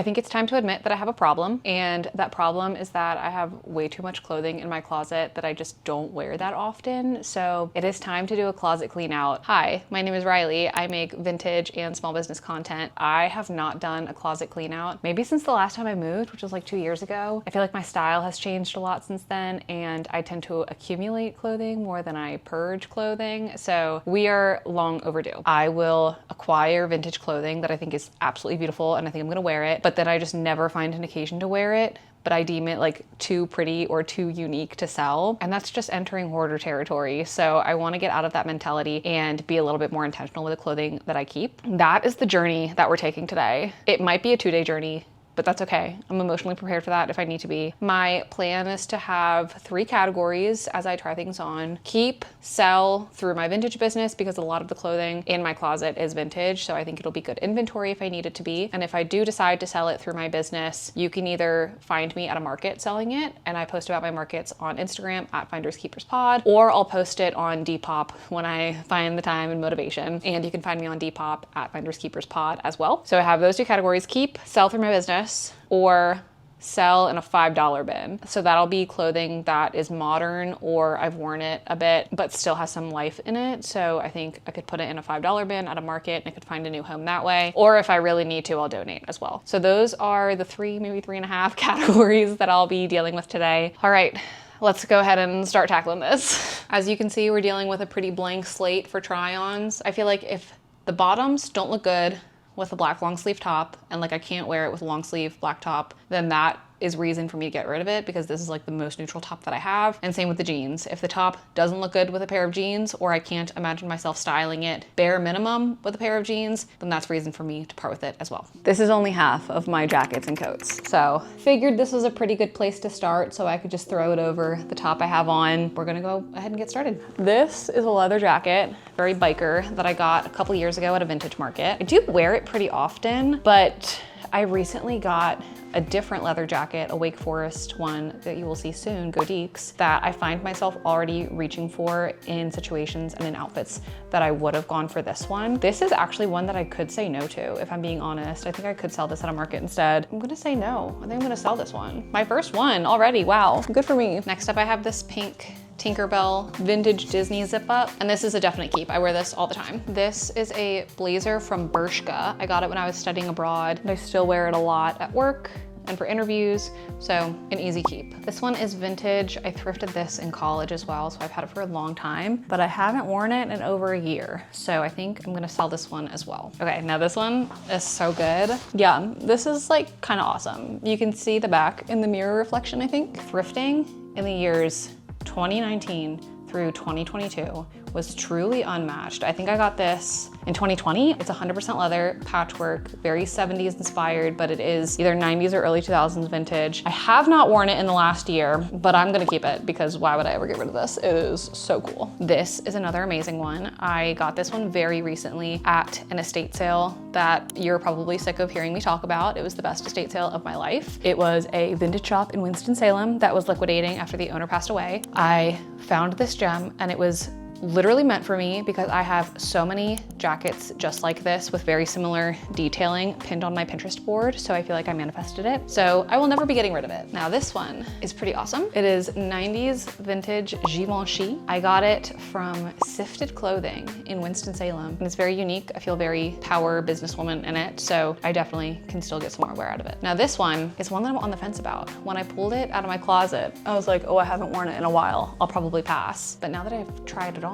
I think it's time to admit that I have a problem, and that problem is that I have way too much clothing in my closet that I just don't wear that often. So it is time to do a closet clean out. Hi, my name is Riley. I make vintage and small business content. I have not done a closet clean out maybe since the last time I moved, which was like 2 years ago. I feel like my style has changed a lot since then, and I tend to accumulate clothing more than I purge clothing. So we are long overdue. I will acquire vintage clothing that I think is absolutely beautiful and I think I'm gonna wear it, but then I just never find an occasion to wear it, but I deem it like too pretty or too unique to sell. And that's just entering hoarder territory. So I wanna get out of that mentality and be a little bit more intentional with the clothing that I keep. That is the journey that we're taking today. It might be a 2-day journey, but that's okay. I'm emotionally prepared for that if I need to be. My plan is to have 3 categories as I try things on. Keep, sell through my vintage business, because a lot of the clothing in my closet is vintage, so I think it'll be good inventory if I need it to be. And if I do decide to sell it through my business, you can either find me at a market selling it, and I post about my markets on Instagram at Finders Keepers Pod, or I'll post it on Depop when I find the time and motivation. And you can find me on Depop at Finders Keepers Pod as well. So I have those 2 categories: keep, sell through my business, or sell in a $5 bin. So that'll be clothing that is modern, or I've worn it a bit but still has some life in it. So I think I could put it in a $5 bin at a market and I could find a new home that way. Or if I really need to, I'll donate as well. So those are the 3, maybe 3.5 categories that I'll be dealing with today. All right, let's go ahead and start tackling this. As you can see, we're dealing with a pretty blank slate for try-ons. I feel like if the bottoms don't look good with a black long sleeve top, and like I can't wear it with a long sleeve black top, then that is reason for me to get rid of it, because this is like the most neutral top that I have. And same with the jeans. If the top doesn't look good with a pair of jeans, or I can't imagine myself styling it bare minimum with a pair of jeans, then that's reason for me to part with it as well. This is only half of my jackets and coats. So figured this was a pretty good place to start, so I could just throw it over the top I have on. We're gonna go ahead and get started. This is a leather jacket, very biker, that I got a couple years ago at a vintage market. I do wear it pretty often, but I recently got a different leather jacket, a Wake Forest one that you will see soon, Go Deeks, that I find myself already reaching for in situations and in outfits that I would have gone for this one. This is actually one that I could say no to, if I'm being honest. I think I could sell this at a market instead. I'm gonna say no. I think I'm gonna sell this one. My first one already, wow, good for me. Next up, I have this pink Tinkerbell vintage Disney zip up, and this is a definite keep. I wear this all the time. This is a blazer from Bershka. I got it when I was studying abroad, and I still wear it a lot at work and for interviews, so an easy keep. This one is vintage. I thrifted this in college as well, so I've had it for a long time, but I haven't worn it in over a year, so I think I'm gonna sell this one as well. Okay, now this one is so good. Yeah, this is like kind of awesome. You can see the back in the mirror reflection, I think. Thrifting in the years 2019 through 2022 was truly unmatched. I think I got this in 2020. It's 100% leather, patchwork, very 70s inspired, but it is either 90s or early 2000s vintage. I have not worn it in the last year, but I'm gonna keep it because why would I ever get rid of this? It is so cool. This is another amazing one. I got this one very recently at an estate sale that you're probably sick of hearing me talk about. It was the best estate sale of my life. It was a vintage shop in Winston-Salem that was liquidating after the owner passed away. I found this gem and it was literally meant for me because I have so many jackets just like this with very similar detailing pinned on my Pinterest board, so I feel like I manifested it. So I will never be getting rid of it. Now this one is pretty awesome. It is 90s vintage Givenchy. I got it from Sifted Clothing in Winston-Salem, and it's very unique. I feel very power businesswoman in it, so I definitely can still get some more wear out of it. Now this one is one that I'm on the fence about. When I pulled it out of my closet, I was like, oh, I haven't worn it in a while. I'll probably pass. But now that I've tried it on,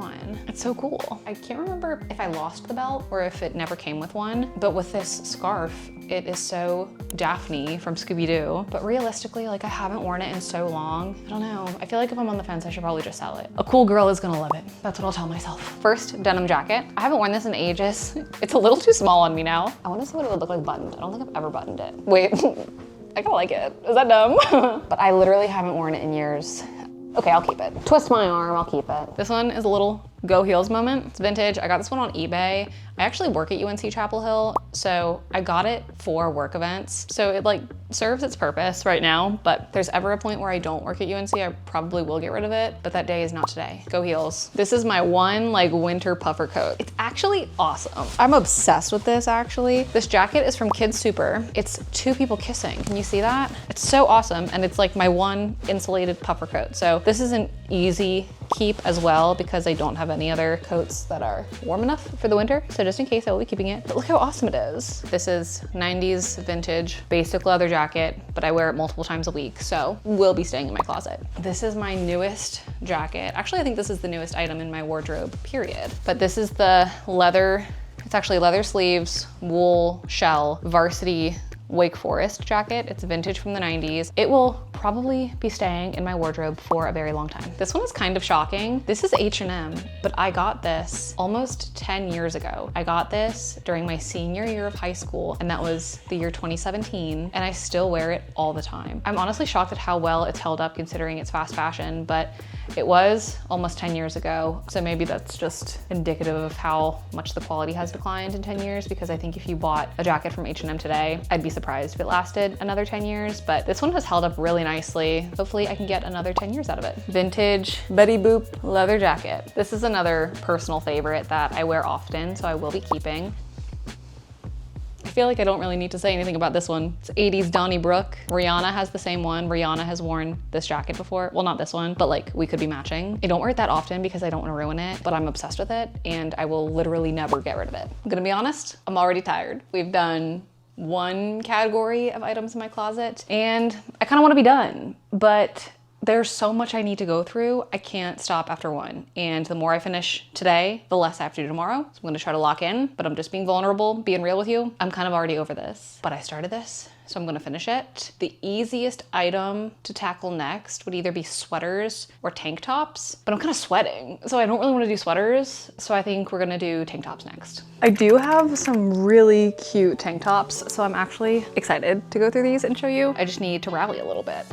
it's so cool. I can't remember if I lost the belt or if it never came with one, but with this scarf, it is so Daphne from Scooby-Doo. But realistically, like I haven't worn it in so long. I don't know. I feel like if I'm on the fence, I should probably just sell it. A cool girl is gonna love it. That's what I'll tell myself. First, denim jacket. I haven't worn this in ages. It's a little too small on me now. I wanna see what it would look like buttoned. I don't think I've ever buttoned it. Wait, I kinda like it. Is that dumb? But I literally haven't worn it in years. Okay, I'll keep it. Twist my arm, I'll keep it. This one is a little go heels moment. It's vintage. I got this one on eBay. I actually work at UNC Chapel Hill, so I got it for work events. So it like serves its purpose right now, but if there's ever a point where I don't work at UNC, I probably will get rid of it, but that day is not today. Go heels. This is my one like winter puffer coat. It's actually awesome. I'm obsessed with this actually. This jacket is from Kids Super. It's two people kissing. Can you see that? It's so awesome, and it's like my one insulated puffer coat. So this is an easy keep as well because I don't have any other coats that are warm enough for the winter. So just in case, I will be keeping it. But look how awesome it is. This is 90s vintage basic leather jacket, but I wear it multiple times a week, so will be staying in my closet. This is my newest jacket. Actually, I think this is the newest item in my wardrobe, period. But this is the leather, it's actually leather sleeves, wool shell, varsity Wake Forest jacket. It's vintage from the 90s. It will probably be staying in my wardrobe for a very long time. This one is kind of shocking. This is H&M, but I got this almost 10 years ago. I got this during my senior year of high school, and that was the year 2017, and I still wear it all the time. I'm honestly shocked at how well it's held up considering it's fast fashion, but it was almost 10 years ago, so maybe that's just indicative of how much the quality has declined in 10 years, because I think if you bought a jacket from H&M today, I'd be surprised if it lasted another 10 years, but this one has held up really nicely. Hopefully I can get another 10 years out of it. Vintage Betty Boop leather jacket. This is another personal favorite that I wear often, so I will be keeping. I feel like I don't really need to say anything about this one. It's 80s Donnybrook. Rihanna has the same one. Rihanna has worn this jacket before. Well, not this one, but like we could be matching. I don't wear it that often because I don't want to ruin it, but I'm obsessed with it and I will literally never get rid of it. I'm gonna be honest, I'm already tired. We've done one category of items in my closet and I kind of want to be done, but there's so much I need to go through. I can't stop after one. And the more I finish today, the less I have to do tomorrow. So I'm gonna try to lock in, but I'm just being vulnerable, being real with you. I'm kind of already over this, but I started this, so I'm gonna finish it. The easiest item to tackle next would either be sweaters or tank tops, but I'm kind of sweating, so I don't really wanna do sweaters. So I think we're gonna do tank tops next. I do have some really cute tank tops, so I'm actually excited to go through these and show you. I just need to rally a little bit.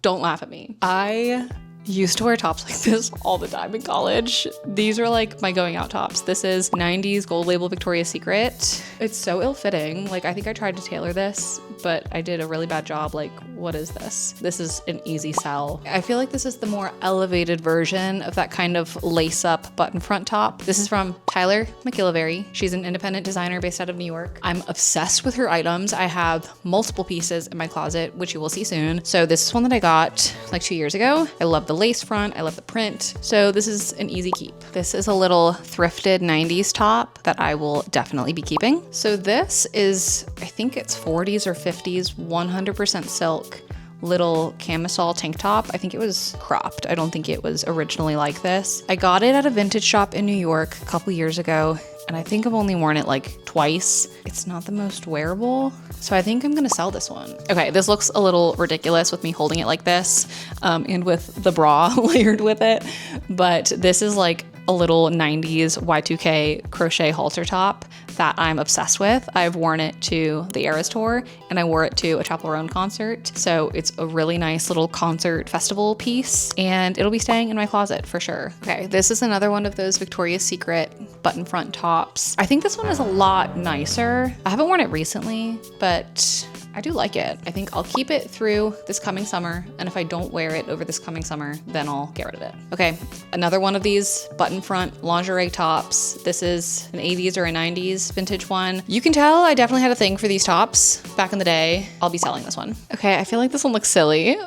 Don't laugh at me. I used to wear tops like this all the time in college. These are like my going out tops. This is 90s gold label Victoria's Secret. It's so ill-fitting. Like I think I tried to tailor this, but I did a really bad job. Like, what is this? This is an easy sell. I feel like this is the more elevated version of that kind of lace-up button front top. This is from Tyler McIllivery. She's an independent designer based out of New York. I'm obsessed with her items. I have multiple pieces in my closet, which you will see soon. So this is one that I got like 2 years ago. I love the lace front. I love the print. So this is an easy keep. This is a little thrifted 90s top that I will definitely be keeping. So this is, I think it's 40s or 50s, 100% silk little camisole tank top. I think it was cropped. I don't think it was originally like this. I got it at a vintage shop in New York a couple years ago, and I think I've only worn it like twice. It's not the most wearable, so I think I'm gonna sell this one. Okay, this looks a little ridiculous with me holding it like this, and with the bra layered with it, but this is like a little 90s Y2K crochet halter top that I'm obsessed with. I've worn it to the Eras tour and I wore it to a Chapel Roan concert. So it's a really nice little concert festival piece and it'll be staying in my closet for sure. Okay, this is another one of those Victoria's Secret button front tops. I think this one is a lot nicer. I haven't worn it recently, but I do like it. I think I'll keep it through this coming summer, and if I don't wear it over this coming summer, then I'll get rid of it. Okay, another one of these button front lingerie tops. This is an 80s or a 90s vintage one. You can tell I definitely had a thing for these tops back in the day. I'll be selling this one. Okay, I feel like this one looks silly.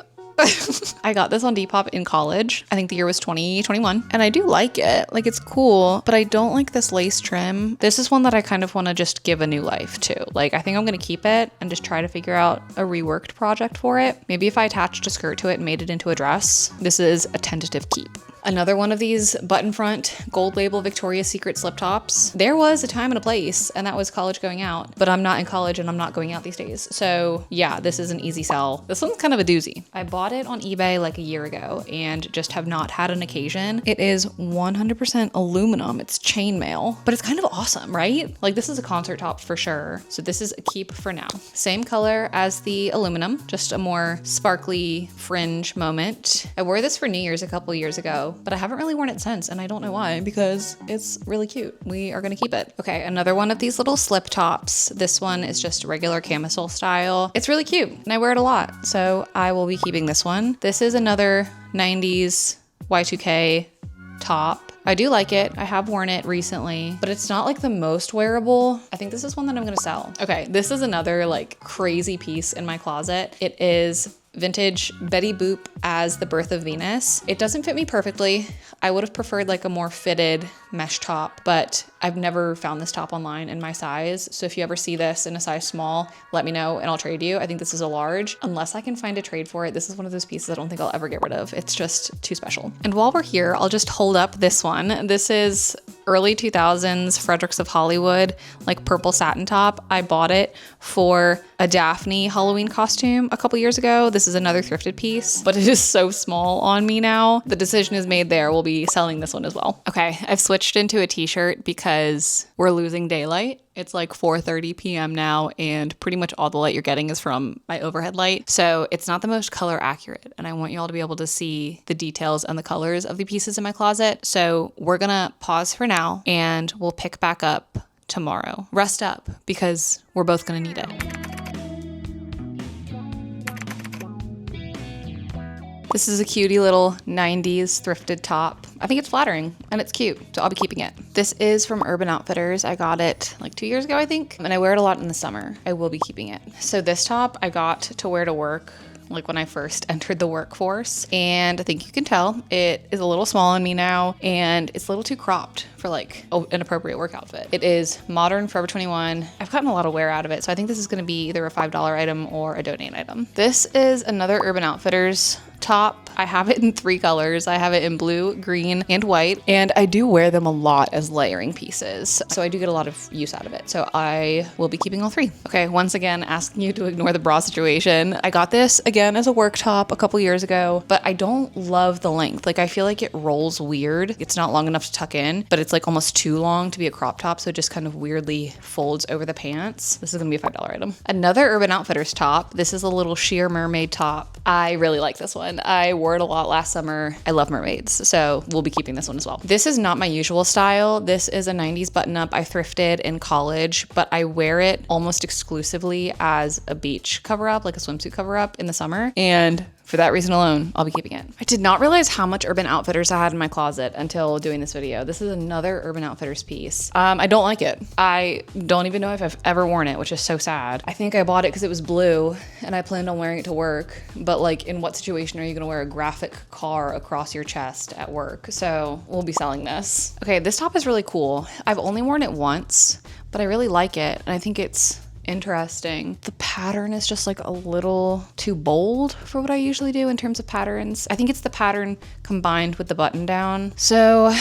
I got this on Depop in college. I think the year was 2021 and I do like it. Like it's cool, but I don't like this lace trim. This is one that I kind of want to just give a new life to. Like I think I'm going to keep it and just try to figure out a reworked project for it. Maybe if I attached a skirt to it and made it into a dress. This is a tentative keep. Another one of these button front gold label Victoria's Secret slip tops. There was a time and a place, and that was college going out, but I'm not in college and I'm not going out these days. So yeah, this is an easy sell. This one's kind of a doozy. I bought it on eBay like a year ago and just have not had an occasion. It is 100% aluminum. It's chainmail, but it's kind of awesome, right? Like this is a concert top for sure. So this is a keep for now. Same color as the aluminum, just a more sparkly fringe moment. I wore this for New Year's a couple years ago but I haven't really worn it since, and I don't know why, because it's really cute. We are gonna keep it. Okay, another one of these little slip tops. This one is just regular camisole style. It's really cute, and I wear it a lot, so I will be keeping this one. This is another 90s Y2K top. I do like it. I have worn it recently, but it's not like the most wearable. I think this is one that I'm gonna sell. Okay, this is another like crazy piece in my closet. It is vintage Betty Boop as the Birth of Venus. It doesn't fit me perfectly. I would have preferred like a more fitted mesh top, but I've never found this top online in my size. So if you ever see this in a size small, let me know and I'll trade you. I think this is a large. Unless I can find a trade for it, this is one of those pieces I don't think I'll ever get rid of. It's just too special. And while we're here, I'll just hold up this one. This is early 2000s Fredericks of Hollywood, like purple satin top. I bought it for a Daphne Halloween costume a couple years ago. This is another thrifted piece, but it is so small on me now. The decision is made there. We'll be selling this one as well. Okay, I've switched into a t-shirt because we're losing daylight. It's like 4:30 p.m. now, and pretty much all the light you're getting is from my overhead light. So it's not the most color accurate, and I want you all to be able to see the details and the colors of the pieces in my closet. So we're gonna pause for now, and we'll pick back up tomorrow. Rest up, because we're both gonna need it. This is a cutie little 90s thrifted top. I think it's flattering and it's cute, so I'll be keeping it. This is from Urban Outfitters. I got it like 2 years ago, I think, and I wear it a lot in the summer. I will be keeping it. So this top I got to wear to work like when I first entered the workforce, and I think you can tell it is a little small on me now, and it's a little too cropped for like an appropriate work outfit. It is modern, Forever 21. I've gotten a lot of wear out of it, so I think this is going to be either a $5 item or a donate item. This is another Urban Outfitters top. I have it in 3 colors. I have it in blue, green, and white, and I do wear them a lot as layering pieces, so I do get a lot of use out of it. So I will be keeping all 3. Okay, once again, asking you to ignore the bra situation. I got this again as a work top a couple years ago, but I don't love the length. Like, I feel like it rolls weird. It's not long enough to tuck in, but it's like almost too long to be a crop top, so it just kind of weirdly folds over the pants. This is gonna be a $5 item. Another Urban Outfitters top. This is a little sheer mermaid top. I really like this one. I wore it a lot last summer. I love mermaids, so we'll be keeping this one as well. This is not my usual style. This is a 90s button up I thrifted in college, but I wear it almost exclusively as a beach cover up, like a swimsuit cover up in the summer. And for that reason alone, I'll be keeping it. I did not realize how much Urban Outfitters I had in my closet until doing this video. This is another Urban Outfitters piece. I don't like it. I don't even know if I've ever worn it, which is so sad. I think I bought it because it was blue and I planned on wearing it to work, but like, in what situation are you gonna wear a graphic car across your chest at work? So we'll be selling this. Okay, this top is really cool. I've only worn it once, but I really like it, and I think it's interesting. The pattern is just like a little too bold for what I usually do in terms of patterns. I think it's the pattern combined with the button down. So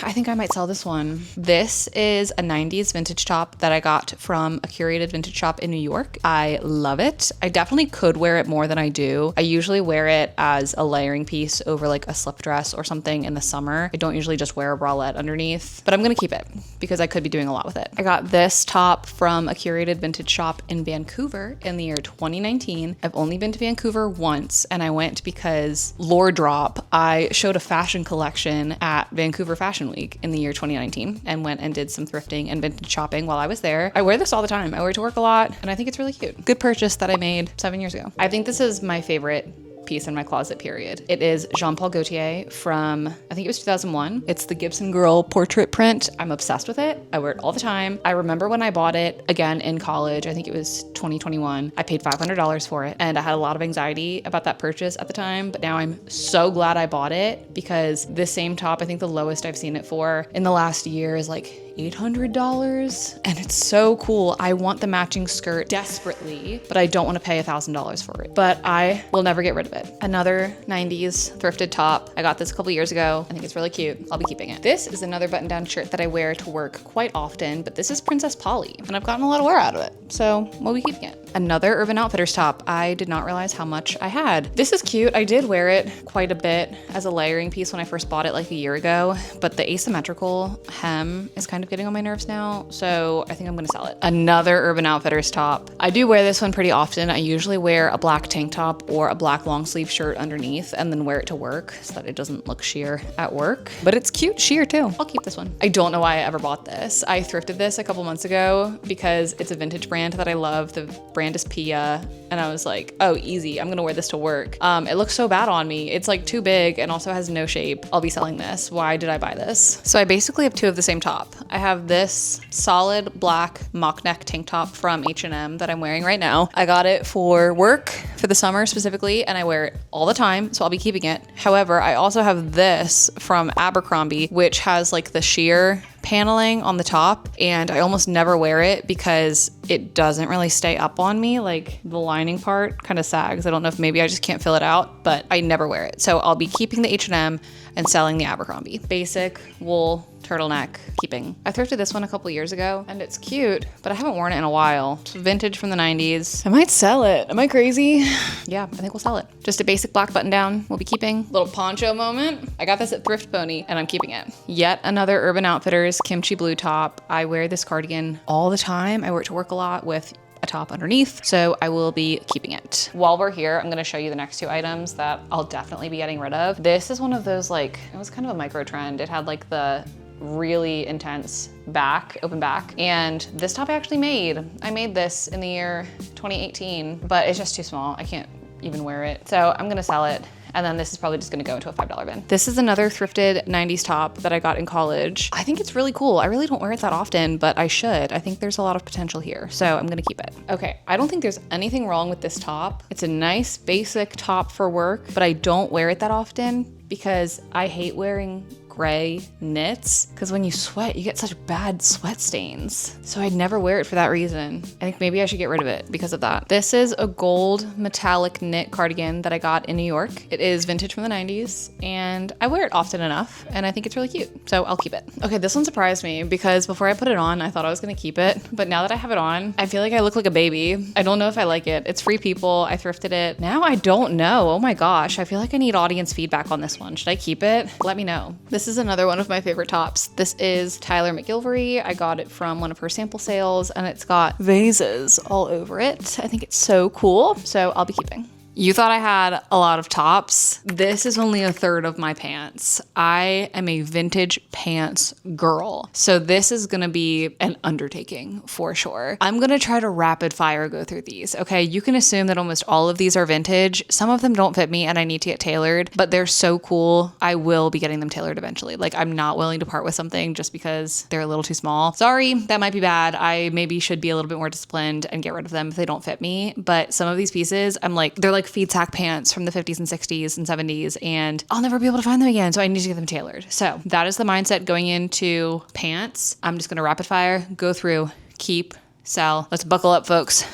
I think I might sell this one. This is a 90s vintage top that I got from a curated vintage shop in New York. I love it. I definitely could wear it more than I do. I usually wear it as a layering piece over like a slip dress or something in the summer. I don't usually just wear a bralette underneath, but I'm gonna keep it because I could be doing a lot with it. I got this top from a curated vintage shop in Vancouver in the year 2019. I've only been to Vancouver once, and I went because lore drop, I showed a fashion collection at Vancouver Fashion Week in the year 2019 and went and did some thrifting and vintage shopping while I was there. I wear this all the time. I wear it to work a lot, and I think it's really cute. Good purchase that I made 7 years ago. I think this is my favorite piece in my closet, period. It is Jean Paul Gaultier from, I think it was 2001. It's the Gibson Girl portrait print. I'm obsessed with it. I wear it all the time. I remember when I bought it again in college, I think it was 2021. I paid $500 for it, and I had a lot of anxiety about that purchase at the time, but now I'm so glad I bought it because this same top, I think the lowest I've seen it for in the last year is like $800, and it's so cool. I want the matching skirt desperately, but I don't want to pay $1,000 for it, but I will never get rid of it. Another 90s thrifted top. I got this a couple years ago. I think it's really cute. I'll be keeping it. This is another button-down shirt that I wear to work quite often, but this is Princess Polly, and I've gotten a lot of wear out of it, so we'll be keeping it. another Urban Outfitters top. I did not realize how much I had. This is cute. I did wear it quite a bit as a layering piece when I first bought it like a year ago, but the asymmetrical hem is kind of getting on my nerves now, so I think I'm gonna sell it. Another Urban Outfitters top. I do wear this one pretty often. I usually wear a black tank top or a black long sleeve shirt underneath and then wear it to work so that it doesn't look sheer at work, but it's cute sheer too. I'll keep this one. I don't know why I ever bought this. I thrifted this a couple months ago because it's a vintage brand that I love. The brand is Pia, and I was like, oh, easy, I'm gonna wear this to work. It looks so bad on me. It's like too big and also has no shape. I'll be selling this. Why did I buy this? So I basically have two of the same top. I have this solid black mock neck tank top from H&M that I'm wearing right now. I got it for work for the summer specifically, and I wear it all the time, so I'll be keeping it. However, I also have this from Abercrombie, which has like the sheer paneling on the top, and I almost never wear it because it doesn't really stay up on me. Like the lining part kind of sags. I don't know if maybe I just can't fill it out, but I never wear it. So I'll be keeping the H&M and selling the Abercrombie. Basic wool turtleneck, keeping. I thrifted this one a couple years ago and it's cute, but I haven't worn it in a while. It's vintage from the 90s. I might sell it. Am I crazy? Yeah, I think we'll sell it. Just a basic black button down we'll be keeping. Little poncho moment. I got this at Thrift Pony and I'm keeping it. Yet another Urban Outfitters kimchi blue top. I wear this cardigan all the time. I wear it to work a lot with a top underneath, so I will be keeping it. While we're here, I'm gonna show you the next two items that I'll definitely be getting rid of. This is one of those, like, it was kind of a micro trend. It had like the really intense back, open back, and this top I actually made. I made this in the year 2018, but it's just too small. I can't even wear it. So I'm gonna sell it. And then this is probably just gonna go into a $5 bin. This is another thrifted 90s top that I got in college. I think it's really cool. I really don't wear it that often, but I should. I think there's a lot of potential here, so I'm gonna keep it. Okay, I don't think there's anything wrong with this top. It's a nice basic top for work, but I don't wear it that often because I hate wearing gray knits, because when you sweat, you get such bad sweat stains. So I'd never wear it for that reason. I think maybe I should get rid of it because of that. This is a gold metallic knit cardigan that I got in New York. It is vintage from the 90s and I wear it often enough and I think it's really cute, so I'll keep it. Okay, this one surprised me because before I put it on, I thought I was gonna keep it, but now that I have it on, I feel like I look like a baby. I don't know if I like it. It's Free People. I thrifted it. Now I don't know. Oh my gosh, I feel like I need audience feedback on this one. Should I keep it? Let me know. This is another one of my favorite tops. This is Tyler McGilvery. I got it from one of her sample sales and it's got vases all over it. I think it's so cool, so I'll be keeping. You thought I had a lot of tops. This is only a third of my pants. I am a vintage pants girl. So this is gonna be an undertaking for sure. I'm gonna try to rapid fire go through these, okay? You can assume that almost all of these are vintage. Some of them don't fit me and I need to get tailored, but they're so cool. I will be getting them tailored eventually. Like, I'm not willing to part with something just because they're a little too small. Sorry, that might be bad. I maybe should be a little bit more disciplined and get rid of them if they don't fit me. But some of these pieces, I'm like, they're like feed sack pants from the 50s and 60s and 70s, and I'll never be able to find them again, so I need to get them tailored. So that is the mindset going into pants. I'm just gonna rapid fire, go through, keep, sell. Let's buckle up, folks.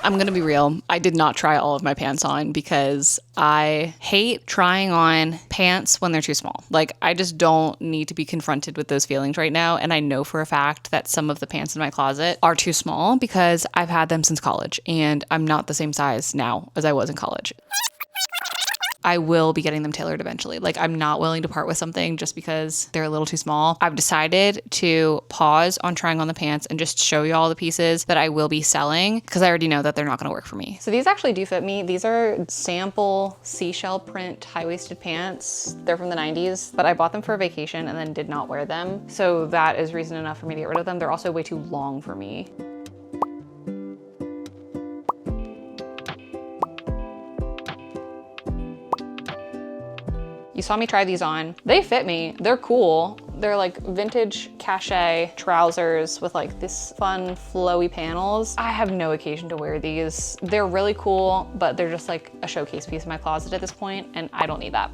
I'm gonna be real. I did not try all of my pants on because I hate trying on pants when they're too small. Like, I just don't need to be confronted with those feelings right now. And I know for a fact that some of the pants in my closet are too small because I've had them since college and I'm not the same size now as I was in college. I will be getting them tailored eventually. Like, I'm not willing to part with something just because they're a little too small. I've decided to pause on trying on the pants and just show you all the pieces that I will be selling because I already know that they're not gonna work for me. So these actually do fit me. These are sample seashell print high-waisted pants. They're from the 90s, but I bought them for a vacation and then did not wear them. So that is reason enough for me to get rid of them. They're also way too long for me. saw me try these on. They fit me, they're cool. They're like vintage cachet trousers with like this fun flowy panels. I have no occasion to wear these. They're really cool, but they're just like a showcase piece in my closet at this point, and I don't need that.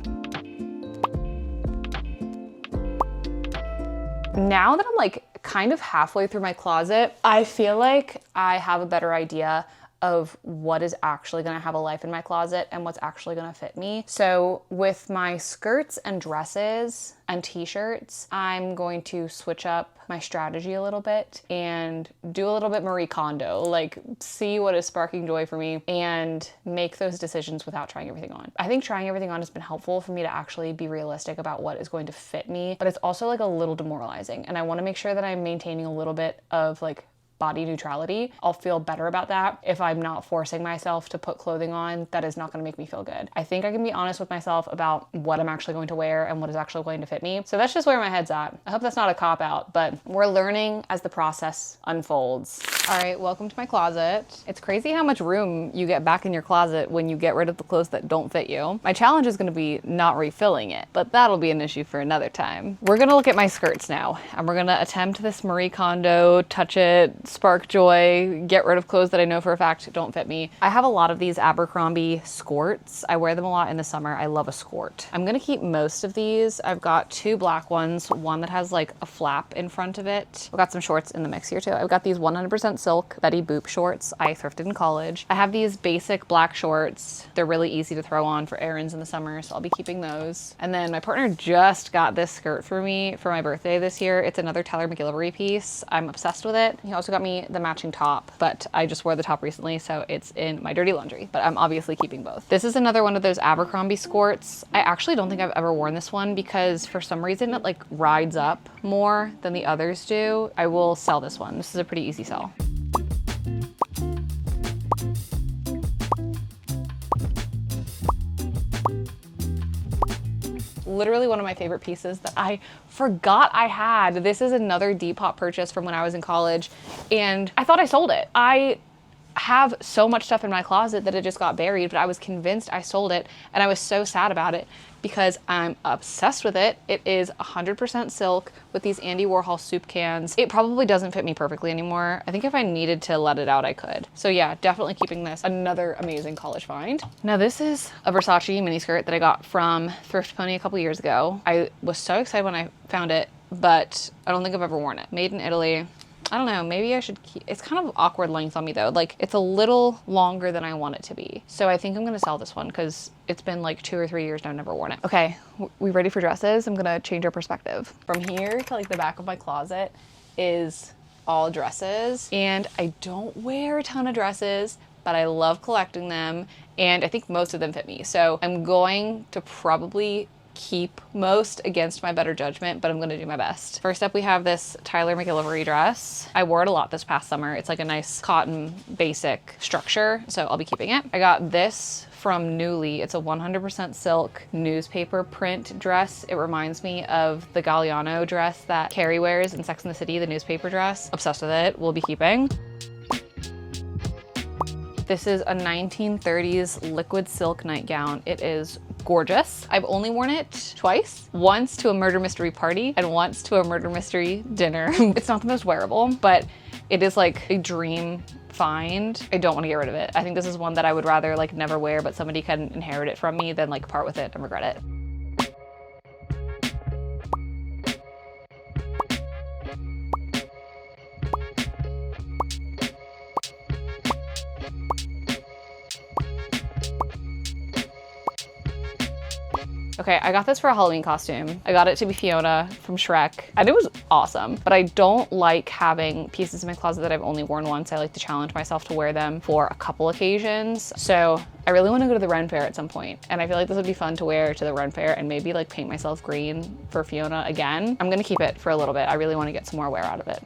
Now that I'm like kind of halfway through my closet, I feel like I have a better idea of what is actually gonna have a life in my closet and what's actually gonna fit me. So with my skirts and dresses and t-shirts, I'm going to switch up my strategy a little bit and do a little bit Marie Kondo, like see what is sparking joy for me and make those decisions without trying everything on. I think trying everything on has been helpful for me to actually be realistic about what is going to fit me, but it's also like a little demoralizing. And I wanna make sure that I'm maintaining a little bit of like body neutrality. I'll feel better about that if I'm not forcing myself to put clothing on that is not going to make me feel good. I think I can be honest with myself about what I'm actually going to wear and what is actually going to fit me. So that's just where my head's at. I hope that's not a cop-out, but we're learning as the process unfolds. All right, welcome to my closet. It's crazy how much room you get back in your closet when you get rid of the clothes that don't fit you. My challenge is going to be not refilling it, but that'll be an issue for another time. We're going to look at my skirts now, and we're going to attempt this Marie Kondo, touch it, spark joy, get rid of clothes that I know for a fact don't fit me. I have a lot of these Abercrombie skirts. I wear them a lot in the summer. I love a skirt. I'm gonna keep most of these. I've got two black ones, one that has like a flap in front of it. I've got some shorts in the mix here too. I've got these 100% silk Betty Boop shorts I thrifted in college. I have these basic black shorts. They're really easy to throw on for errands in the summer, so I'll be keeping those. And then my partner just got this skirt for me for my birthday this year. It's another Tyler McGillivray piece. I'm obsessed with it. He also got me the matching top, but I just wore the top recently, so it's in my dirty laundry, but I'm obviously keeping both. This is another one of those Abercrombie skirts. I actually don't think I've ever worn this one because for some reason it like rides up more than the others do. I will sell this one. This is a pretty easy sell. Literally one of my favorite pieces that I forgot I had. This is another Depop purchase from when I was in college, and I thought I sold it. I have so much stuff in my closet that it just got buried, but I was convinced I sold it, and I was so sad about it because I'm obsessed with it. It is 100% silk with these Andy Warhol soup cans. It probably doesn't fit me perfectly anymore. I think if I needed to let it out, I could. So yeah, definitely keeping this. Another amazing college find. Now this is a Versace miniskirt that I got from Thrift Pony a couple years ago. I was so excited when I found it, but I don't think I've ever worn it. Made in Italy. I don't know, maybe I should keep, it's kind of awkward length on me though. Like it's a little longer than I want it to be. So I think I'm gonna sell this one because it's been like 2 or 3 years and I've never worn it. Okay, we ready for dresses? I'm gonna change our perspective. From here to like the back of my closet is all dresses, and I don't wear a ton of dresses, but I love collecting them, and I think most of them fit me. So I'm going to probably keep most against my better judgment, but I'm gonna do my best. First up, we have this Tyler McGillivray dress. I wore it a lot this past summer. It's like a nice cotton basic structure, so I'll be keeping it. I got this from Nuuly. It's a 100% silk newspaper print dress. It reminds me of the Galliano dress that Carrie wears in Sex and the City, the newspaper dress. Obsessed with it, we'll be keeping. This is a 1930s liquid silk nightgown. It is gorgeous. I've only worn it twice. Once to a murder mystery party and once to a murder mystery dinner. It's not the most wearable, but it is like a dream find. I don't want to get rid of it. I think this is one that I would rather like never wear, but somebody can inherit it from me than like part with it and regret it. Okay, I got this for a Halloween costume. I got it to be Fiona from Shrek, and it was awesome. But I don't like having pieces in my closet that I've only worn once. I like to challenge myself to wear them for a couple occasions. So I really want to go to the Ren Fair at some point, and I feel like this would be fun to wear to the Ren Fair and maybe like paint myself green for Fiona again. I'm gonna keep it for a little bit. I really want to get some more wear out of it.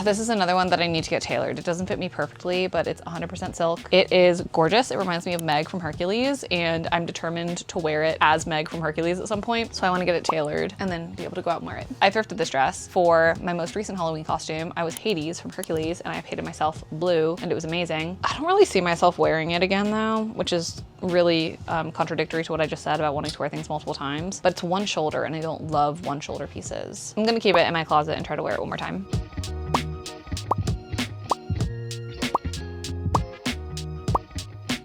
This is another one that I need to get tailored. It doesn't fit me perfectly, but it's 100% silk. It is gorgeous. It reminds me of Meg from Hercules, and I'm determined to wear it as Meg from Hercules at some point. So I want to get it tailored and then be able to go out and wear it. I thrifted this dress for my most recent Halloween costume. I was Hades from Hercules, and I painted myself blue, and it was amazing. I don't really see myself wearing it again though, which is really contradictory to what I just said about wanting to wear things multiple times, but it's one shoulder and I don't love one shoulder pieces. I'm gonna keep it in my closet and try to wear it one more time.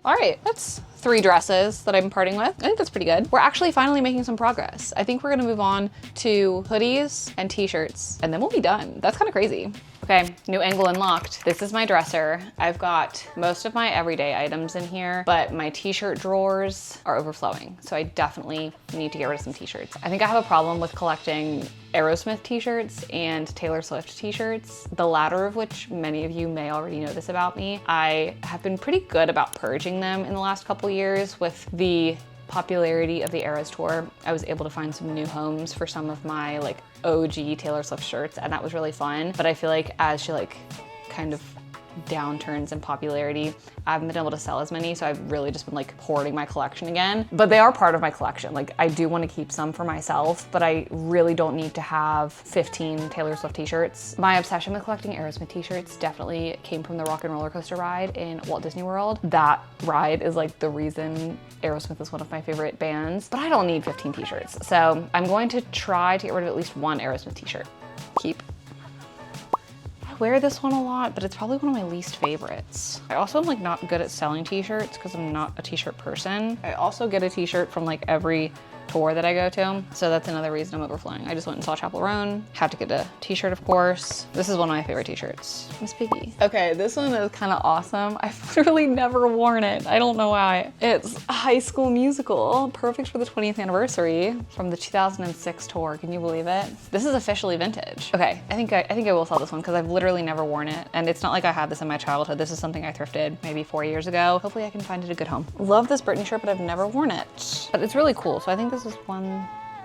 All right, that's 3 dresses that I'm parting with. I think that's pretty good. We're actually finally making some progress. I think we're gonna move on to hoodies and t-shirts, and then we'll be done. That's kind of crazy. Okay, new angle unlocked. This is my dresser. I've got most of my everyday items in here, but my t-shirt drawers are overflowing. So I definitely need to get rid of some t-shirts. I think I have a problem with collecting Aerosmith t-shirts and Taylor Swift t-shirts, the latter of which many of you may already know this about me. I have been pretty good about purging them in the last couple years. With the popularity of the Eras tour, I was able to find some new homes for some of my like OG Taylor Swift shirts, and that was really fun. But I feel like as she like kind of downturns in popularity, I haven't been able to sell as many, so I've really just been like hoarding my collection again. But they are part of my collection. Like I do want to keep some for myself, but I really don't need to have 15 Taylor Swift t-shirts. My obsession with collecting Aerosmith t-shirts definitely came from the Rock and Roller Coaster ride in Walt Disney World. That ride is like the reason Aerosmith is one of my favorite bands, but I don't need 15 t-shirts. So I'm going to try to get rid of at least one Aerosmith t-shirt. Keep. Wear this one a lot, but it's probably one of my least favorites. I also am like not good at selling t-shirts because I'm not a t-shirt person. I also get a t-shirt from like every tour that I go to, so that's another reason I'm overflowing. I just went and saw Chapel Roan, had to get a t-shirt of course. This is one of my favorite t-shirts, Miss Piggy. Okay, this one is kind of awesome. I've literally never worn it. I don't know why. It's High School Musical, perfect for the 20th anniversary from the 2006 tour. Can you believe it? This is officially vintage. Okay, I think I will sell this one because I've literally never worn it, and it's not like I had this in my childhood. This is something I thrifted maybe 4 years ago. Hopefully I can find it a good home. Love this Britney shirt, but I've never worn it. But it's really cool, so I think this is one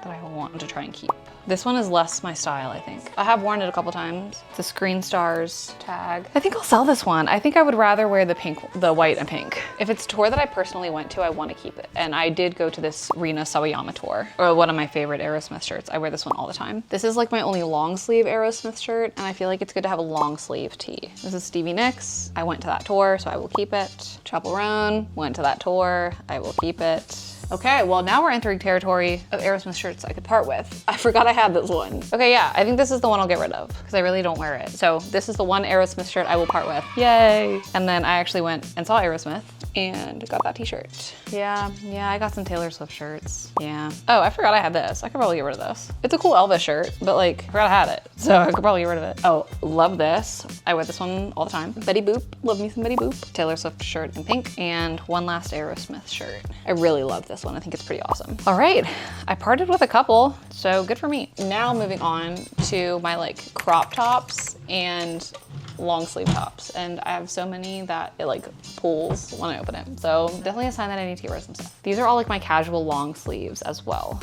that I want to try and keep. This one is less my style, I think. I have worn it a couple times. The Screen Stars tag. I think I'll sell this one. I think I would rather wear the white and pink. If it's a tour that I personally went to, I want to keep it. And I did go to this Rina Sawayama tour, or one of my favorite Aerosmith shirts. I wear this one all the time. This is like my only long sleeve Aerosmith shirt, and I feel like it's good to have a long sleeve tee. This is Stevie Nicks. I went to that tour, so I will keep it. Chapel Roan, went to that tour. I will keep it. Okay, well now we're entering territory of Aerosmith shirts I could part with. I forgot I had this one. Okay, yeah, I think this is the one I'll get rid of because I really don't wear it. So this is the one Aerosmith shirt I will part with. Yay! And then I actually went and saw Aerosmith and got that t-shirt. Yeah, I got some Taylor Swift shirts. Yeah. Oh, I forgot I had this. I could probably get rid of this. It's a cool Elvis shirt, but like, I forgot I had it. So I could probably get rid of it. Oh, love this. I wear this one all the time. Betty Boop, love me some Betty Boop. Taylor Swift shirt in pink, and one last Aerosmith shirt. I really love this one. I think it's pretty awesome. All right, I parted with a couple, so good for me. Now moving on to my like crop tops and long sleeve tops, and I have so many that it like pulls when I open it. So definitely a sign that I need to get rid of some stuff. These are all like my casual long sleeves as well.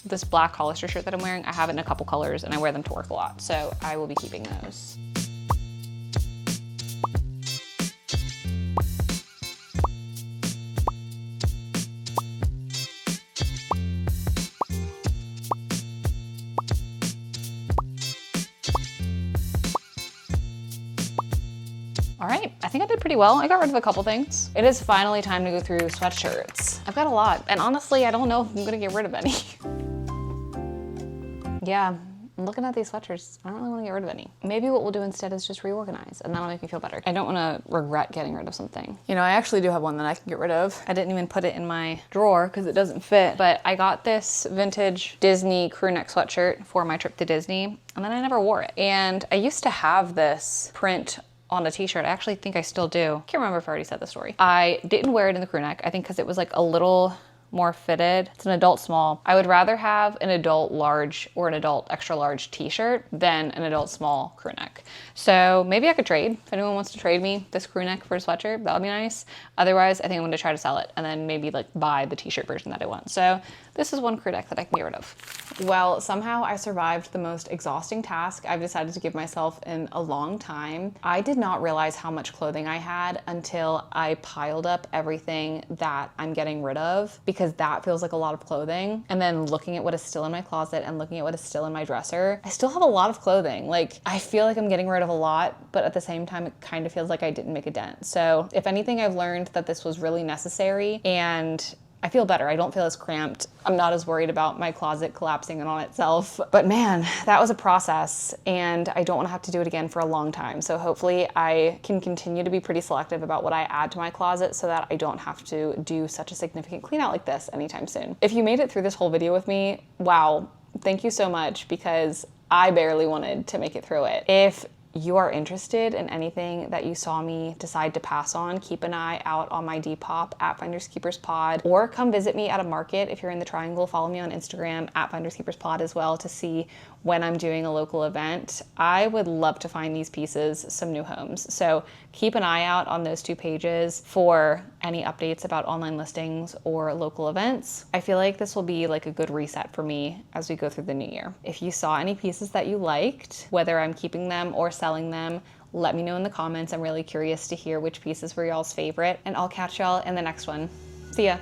This black Hollister shirt that I'm wearing, I have it in a couple colors and I wear them to work a lot, so I will be keeping those. All right, I think I did pretty well. I got rid of a couple things. It is finally time to go through sweatshirts. I've got a lot, and honestly, I don't know if I'm gonna get rid of any. Yeah, I'm looking at these sweatshirts. I don't really wanna get rid of any. Maybe what we'll do instead is just reorganize, and that'll make me feel better. I don't wanna regret getting rid of something. You know, I actually do have one that I can get rid of. I didn't even put it in my drawer because it doesn't fit, but I got this vintage Disney crew neck sweatshirt for my trip to Disney, and then I never wore it. And I used to have this print on a t-shirt. I actually think I still do. Can't remember if I already said the story. I didn't wear it in the crew neck, I think because it was like a little more fitted. It's an adult small. I would rather have an adult large or an adult extra large t-shirt than an adult small crew neck. So maybe I could trade. If anyone wants to trade me this crew neck for a sweatshirt, that would be nice. Otherwise, I think I'm gonna try to sell it and then maybe like buy the t-shirt version that I want. So This is one crew neck that I can get rid of. Well, somehow I survived the most exhausting task I've decided to give myself in a long time. I did not realize how much clothing I had until I piled up everything that I'm getting rid of, because that feels like a lot of clothing. And then looking at what is still in my closet and looking at what is still in my dresser, I still have a lot of clothing. Like, I feel like I'm getting rid of a lot, but at the same time, it kind of feels like I didn't make a dent. So if anything, I've learned that this was really necessary, and I feel better. I don't feel as cramped. I'm not as worried about my closet collapsing in on itself. But man, that was a process, and I don't want to have to do it again for a long time. So hopefully I can continue to be pretty selective about what I add to my closet so that I don't have to do such a significant clean out like this anytime soon. If you made it through this whole video with me, wow, thank you so much, because I barely wanted to make it through it. If you are interested in anything that you saw me decide to pass on, keep an eye out on my Depop at Finders Keepers Pod, or come visit me at a market if you're in the Triangle. Follow me on Instagram at Finders Keepers Pod as well to see when I'm doing a local event. I would love to find these pieces some new homes. So keep an eye out on those 2 pages for any updates about online listings or local events. I feel like this will be like a good reset for me as we go through the new year. If you saw any pieces that you liked, whether I'm keeping them or selling them, let me know in the comments. I'm really curious to hear which pieces were y'all's favorite, and I'll catch y'all in the next one. See ya.